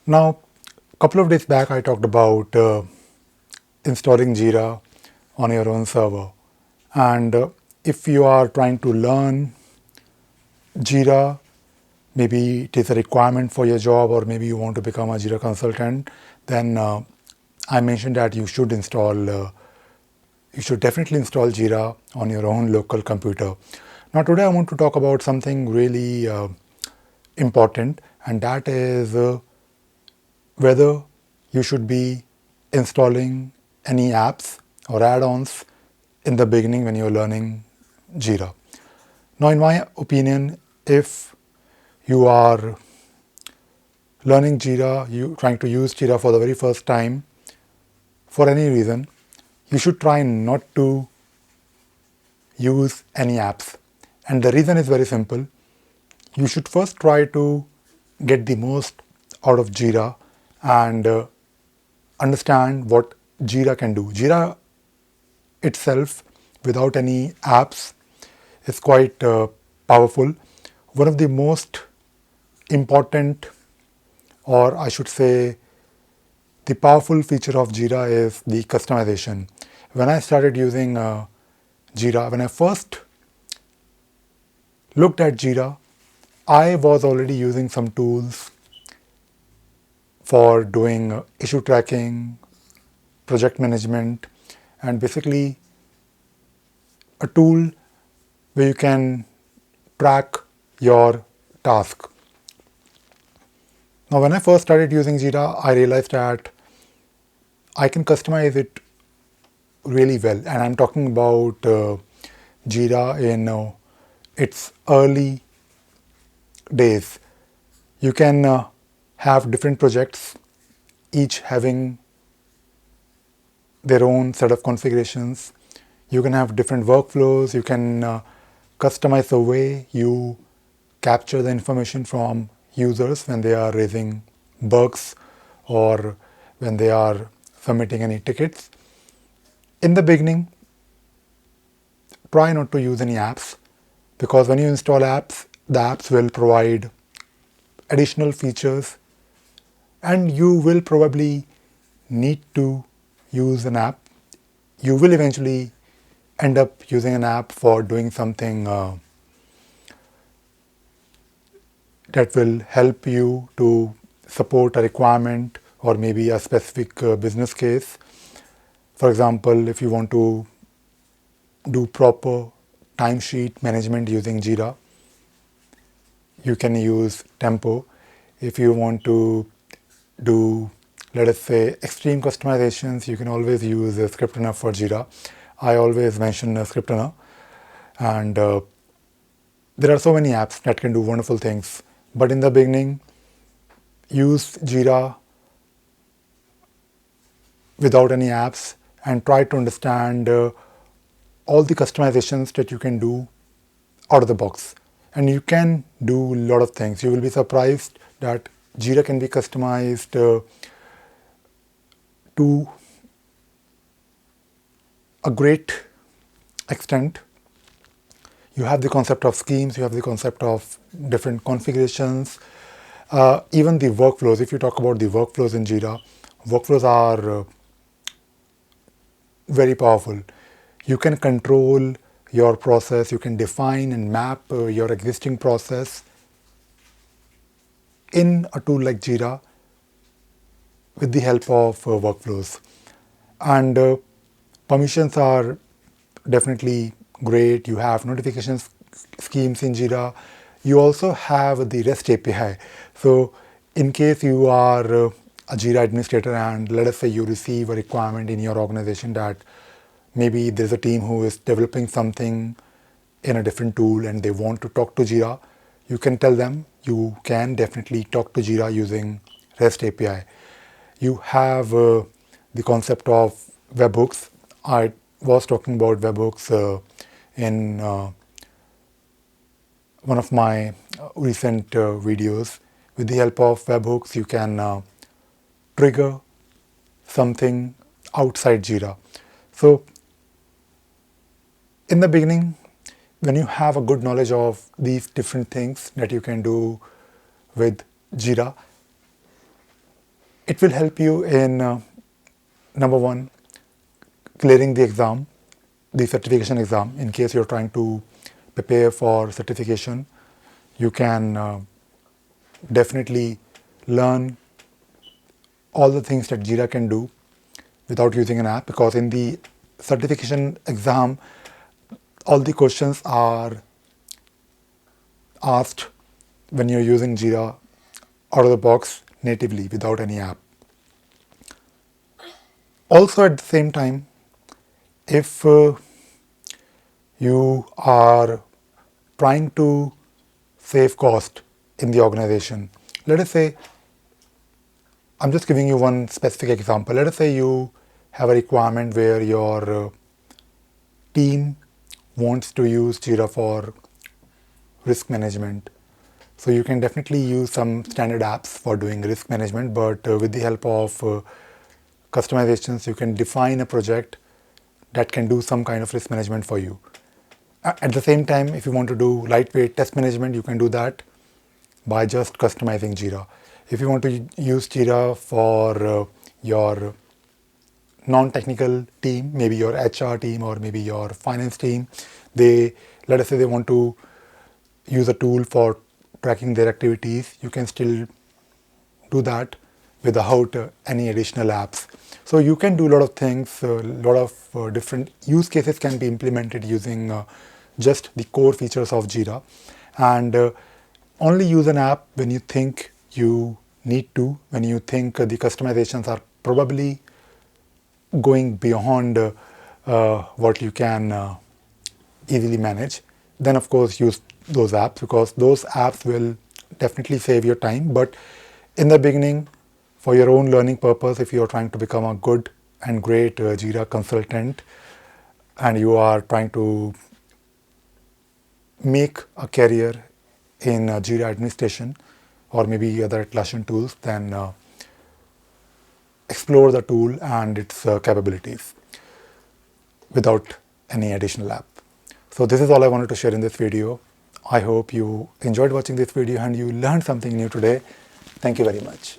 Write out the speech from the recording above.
Now, a couple of days back, I talked about installing Jira on your own server. And if you are trying to learn Jira, maybe it is a requirement for your job, or maybe you want to become a Jira consultant, then I mentioned that you should definitely install Jira on your own local computer. Now, today I want to talk about something really important, and that is whether you should be installing any apps or add-ons in the beginning when you're learning Jira. Now, in my opinion, if you are learning Jira, you trying to use Jira for the very first time, for any reason, you should try not to use any apps. And the reason is very simple. You should first try to get the most out of Jira and understand what Jira can do. Jira itself, without any apps, is quite powerful. One of the most important, or I should say, the powerful feature of Jira is the customization. When I started using Jira, when I first looked at Jira, I was already using some tools for doing issue tracking, project management, and basically a tool where you can track your task. Now, when I first started using Jira, I realized that I can customize it really well. And I'm talking about Jira in its early days. You can have different projects, each having their own set of configurations. You can have different workflows. You can customize the way you capture the information from users when they are raising bugs or when they are submitting any tickets. In the beginning, try not to use any apps, because when you install apps, the apps will provide additional features and you will probably need to use an app. You will eventually end up using an app for doing something that will help you to support a requirement or maybe a specific business case. For example, if you want to do proper timesheet management using Jira, you can use Tempo. If you want to do, let us say, extreme customizations, you can always use Script Runner for Jira. I always mention Script Runner, and there are so many apps that can do wonderful things. But in the beginning, use Jira without any apps and try to understand all the customizations that you can do out of the box. And you can do a lot of things. You will be surprised that Jira can be customized to a great extent. You have the concept of schemes, you have the concept of different configurations, even the workflows. If you talk about the workflows in Jira, workflows are very powerful. You can control your process, you can define and map your existing process in a tool like Jira with the help of workflows. And permissions are definitely great. You have notification schemes in Jira. You also have the REST API. So in case you are a Jira administrator and let us say you receive a requirement in your organization that maybe there's a team who is developing something in a different tool and they want to talk to Jira, you can tell them you can definitely talk to Jira using REST API. You have the concept of webhooks. I was talking about webhooks in one of my recent videos. With the help of webhooks, you can trigger something outside Jira. So in the beginning, when you have a good knowledge of these different things that you can do with Jira, It will help you in number one, clearing the exam, the certification exam. In case you're trying to prepare for certification, you can definitely learn all the things that Jira can do without using an app, because in the certification exam, all the questions are asked when you're using Jira out of the box natively without any app. Also, at the same time, if you are trying to save cost in the organization, let us say, I'm just giving you one specific example. Let us say you have a requirement where your team wants to use Jira for risk management. So you can definitely use some standard apps for doing risk management, but with the help of customizations, you can define a project that can do some kind of risk management for you. At the same time, if you want to do lightweight test management, you can do that by just customizing Jira. If you want to use Jira for your non-technical team, maybe your HR team or maybe your finance team, let us say they want to use a tool for tracking their activities, you can still do that without any additional apps. So you can do a lot of things, a lot of different use cases can be implemented using just the core features of Jira. And only use an app when you think you need to, when you think the customizations are probably going beyond what you can easily manage. Then of course use those apps, because those apps will definitely save your time. But in the beginning, for your own learning purpose, if you are trying to become a good and great Jira consultant and you are trying to make a career in Jira Administration or maybe other Atlassian tools, then explore the tool and its capabilities without any additional app. So this is all I wanted to share in this video. I hope you enjoyed watching this video and you learned something new today. Thank you very much.